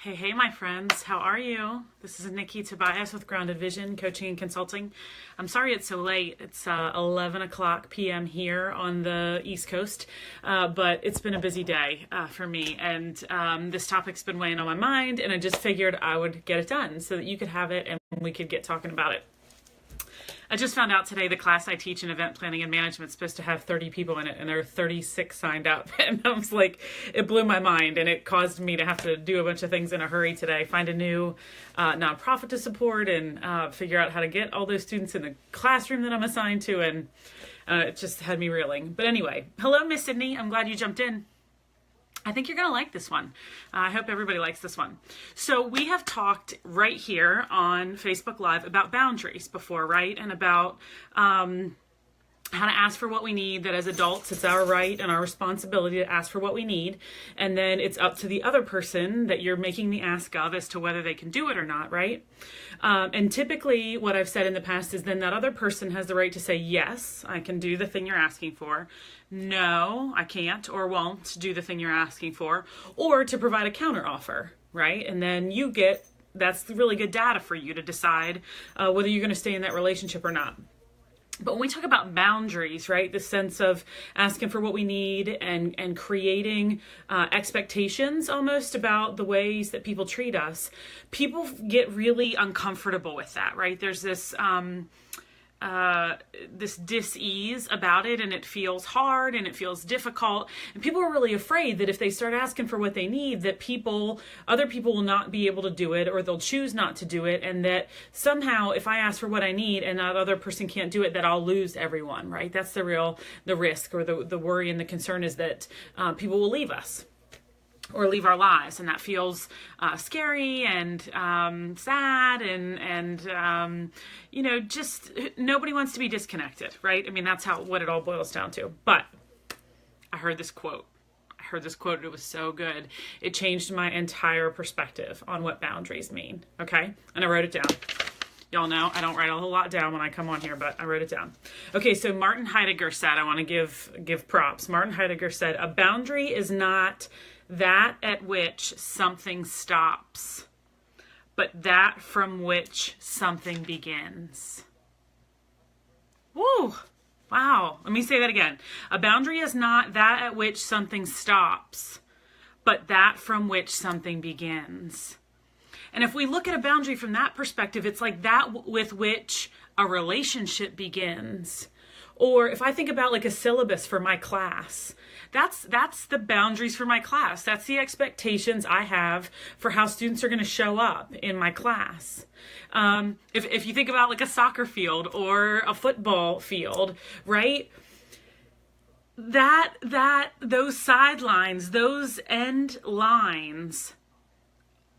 Hey, my friends, how are you? This is Nikki Tobias with Grounded Vision Coaching and Consulting. I'm sorry it's so late. It's 11 o'clock p.m. here on the East Coast, but it's been a busy day for me, and this topic's been weighing on my mind, and I just figured I would get it done so that you could have it and we could get talking about it. I just found out today the class I teach in event planning and management is supposed to have 30 people in it, and there are 36 signed up. And I was like, it blew my mind, and it caused me to have to do a bunch of things in a hurry today. Find a new nonprofit to support and figure out how to get all those students in the classroom that I'm assigned to, and it just had me reeling. But anyway, hello, Miss Sydney. I'm glad you jumped in. I think you're going to like this one. I hope everybody likes this one. So we have talked right here on Facebook Live about boundaries before, right? And about how to ask for what we need, that as adults, it's our right and our responsibility to ask for what we need. And then it's up to the other person that you're making the ask of as to whether they can do it or not, right? And typically what I've said in the past is then that other person has the right to say, yes, I can do the thing you're asking for. No, I can't or won't do the thing you're asking for, or to provide a counter offer, right? And then that's really good data for you to decide whether you're going to stay in that relationship or not. But when we talk about boundaries, right, the sense of asking for what we need and creating expectations almost about the ways that people treat us, people get really uncomfortable with that, right? There's this dis-ease about it, and it feels hard and it feels difficult, and people are really afraid that if they start asking for what they need, that other people will not be able to do it, or they'll choose not to do it, and that somehow if I ask for what I need and that other person can't do it, that I'll lose everyone, right? That's the risk, or the worry and the concern is that people will leave us or leave our lives, and that feels scary and sad and just nobody wants to be disconnected, right? I mean, that's what it all boils down to. But I heard this quote. It was so good. It changed my entire perspective on what boundaries mean, okay? And I wrote it down. Y'all know I don't write a whole lot down when I come on here, but I wrote it down. Okay, so Martin Heidegger said, I want to give props. Martin Heidegger said, a boundary is not that at which something stops, but that from which something begins. Woo! Wow. Let me say that again. A boundary is not that at which something stops, but that from which something begins. And if we look at a boundary from that perspective, it's like that with which a relationship begins. Or if I think about like a syllabus for my class, that's the boundaries for my class. That's the expectations I have for how students are going to show up in my class. If you think about like a soccer field or a football field, right? Those sidelines, those end lines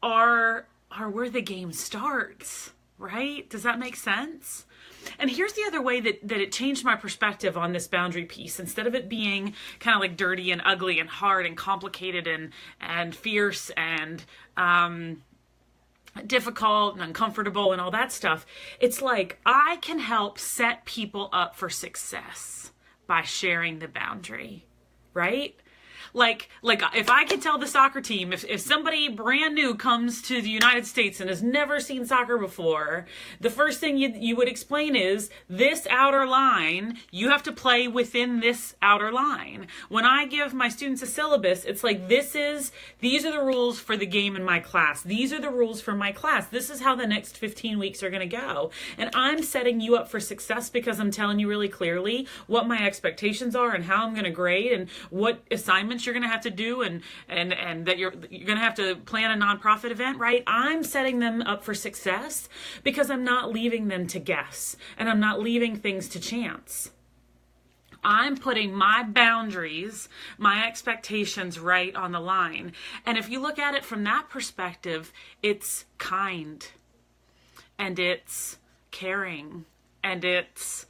are where the game starts, right? Does that make sense? And here's the other way that it changed my perspective on this boundary piece. Instead of it being kind of like dirty and ugly and hard and complicated and fierce and difficult and uncomfortable and all that stuff, it's like I can help set people up for success by sharing the boundary, right? Like if I could tell the soccer team, if somebody brand new comes to the United States and has never seen soccer before, the first thing you would explain is this outer line, you have to play within this outer line. When I give my students a syllabus, it's like these are the rules for the game in my class. These are the rules for my class. This is how the next 15 weeks are going to go. And I'm setting you up for success because I'm telling you really clearly what my expectations are and how I'm going to grade and what assignments you're going to have to do and that you're going to have to plan a nonprofit event, right? I'm setting them up for success because I'm not leaving them to guess and I'm not leaving things to chance. I'm putting my boundaries, my expectations right on the line. And if you look at it from that perspective, it's kind and it's caring and it's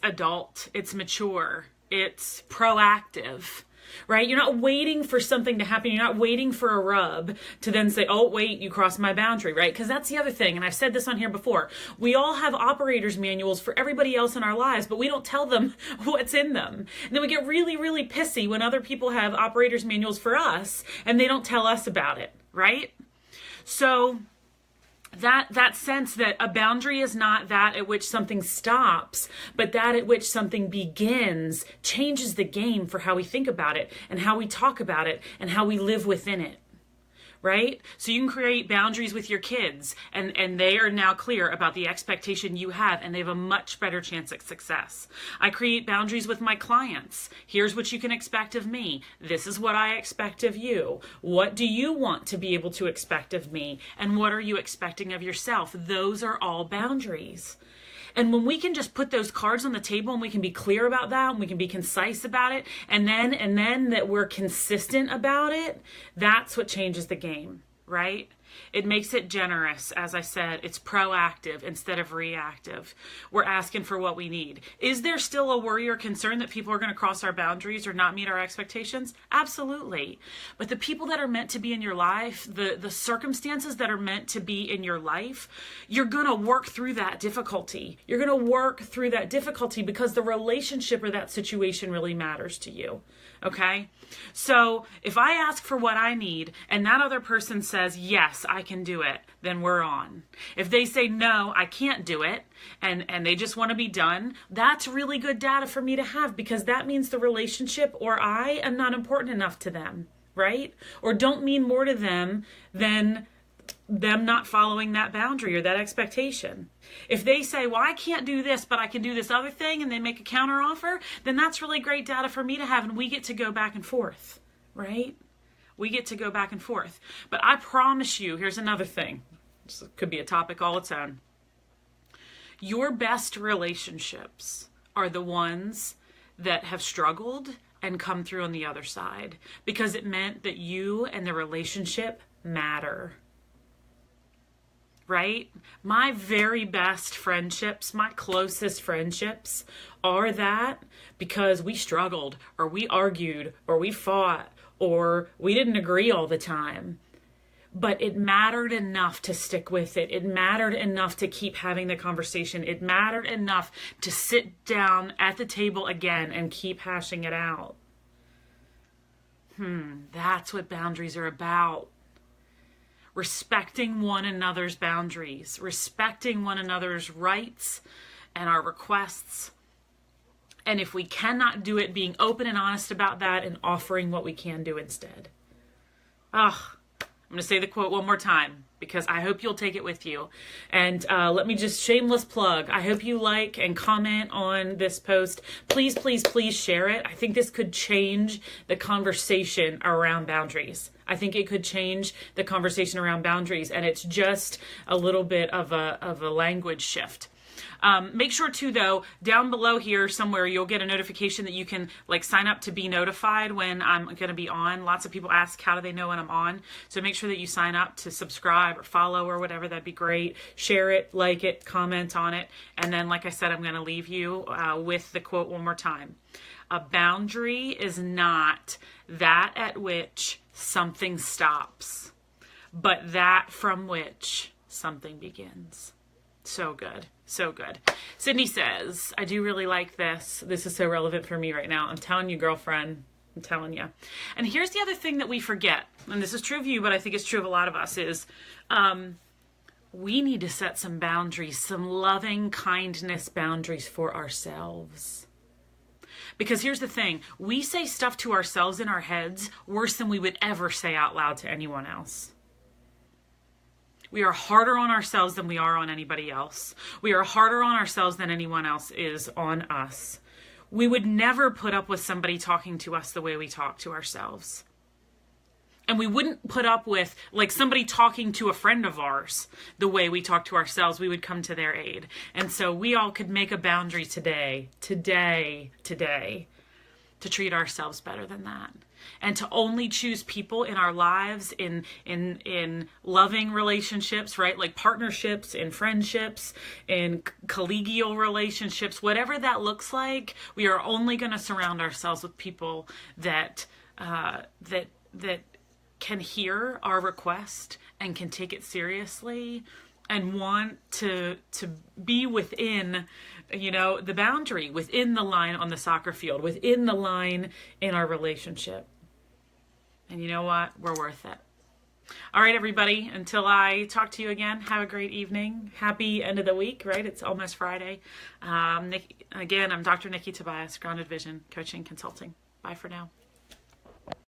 adult, it's mature, it's proactive. right? You're not waiting for something to happen. You're not waiting for a rub to then say, oh, wait, you crossed my boundary, right? Because that's the other thing. And I've said this on here before. We all have operator's manuals for everybody else in our lives, but we don't tell them what's in them. And then we get really, really pissy when other people have operator's manuals for us and they don't tell us about it, right? So that sense that a boundary is not that at which something stops, but that at which something begins, changes the game for how we think about it and how we talk about it and how we live within it. Right? So you can create boundaries with your kids and they are now clear about the expectation you have and they have a much better chance at success. I create boundaries with my clients. Here's what you can expect of me. This is what I expect of you. What do you want to be able to expect of me? And what are you expecting of yourself? Those are all boundaries. And when we can just put those cards on the table and we can be clear about that and we can be concise about it and then that we're consistent about it, that's what changes the game, right? It makes it generous. As I said, it's proactive instead of reactive. We're asking for what we need. Is there still a worry or concern that people are going to cross our boundaries or not meet our expectations? Absolutely. But the people that are meant to be in your life, the circumstances that are meant to be in your life, you're going to work through that difficulty. You're going to work through that difficulty because the relationship or that situation really matters to you. Okay? So if I ask for what I need and that other person says, yes, I can do it, then we're on. If they say, no, I can't do it, and they just want to be done, that's really good data for me to have because that means the relationship or I am not important enough to them, right? Or don't mean more to them than them not following that boundary or that expectation. If they say, well, I can't do this, but I can do this other thing, and they make a counter offer, then that's really great data for me to have, and we get to go back and forth, right? We get to go back and forth. But I promise you, here's another thing. This could be a topic all its own. Your best relationships are the ones that have struggled and come through on the other side because it meant that you and the relationship matter. Right? My very best friendships, my closest friendships are that because we struggled or we argued or we fought or we didn't agree all the time. But it mattered enough to stick with it. It mattered enough to keep having the conversation. It mattered enough to sit down at the table again and keep hashing it out. That's what boundaries are about. Respecting one another's boundaries, respecting one another's rights and our requests. And if we cannot do it, being open and honest about that and offering what we can do instead. I'm going to say the quote one more time because I hope you'll take it with you. And let me just shameless plug. I hope you like and comment on this post. Please, please, please share it. I think this could change the conversation around boundaries. I think it could change the conversation around boundaries, and it's just a little bit of a language shift. Make sure too, though, down below here somewhere, you'll get a notification that you can sign up to be notified when I'm going to be on. Lots of people ask, how do they know when I'm on? So make sure that you sign up to subscribe or follow or whatever. That'd be great. Share it, like it, comment on it. And then, like I said, I'm going to leave you with the quote one more time. A boundary is not that at which something stops, but that from which something begins. So good. So good. Sydney says, I do really like this. This is so relevant for me right now. I'm telling you, girlfriend. I'm telling you. And here's the other thing that we forget, and this is true of you, but I think it's true of a lot of us, is we need to set some boundaries, some loving kindness boundaries for ourselves. Because here's the thing, we say stuff to ourselves in our heads worse than we would ever say out loud to anyone else. We are harder on ourselves than we are on anybody else. We are harder on ourselves than anyone else is on us. We would never put up with somebody talking to us the way we talk to ourselves. And we wouldn't put up with somebody talking to a friend of ours the way we talk to ourselves. We would come to their aid. And so we all could make a boundary today, to treat ourselves better than that, and to only choose people in our lives in loving relationships, right? Like partnerships, in friendships, in collegial relationships, whatever that looks like. We are only going to surround ourselves with people that can hear our request and can take it seriously and want to be within, the boundary, within the line on the soccer field, within the line in our relationship. And you know what? We're worth it. All right, everybody, until I talk to you again, have a great evening. Happy end of the week, right? It's almost Friday. Again, I'm Dr. Nikki Tobias, Grounded Vision Coaching Consulting. Bye for now.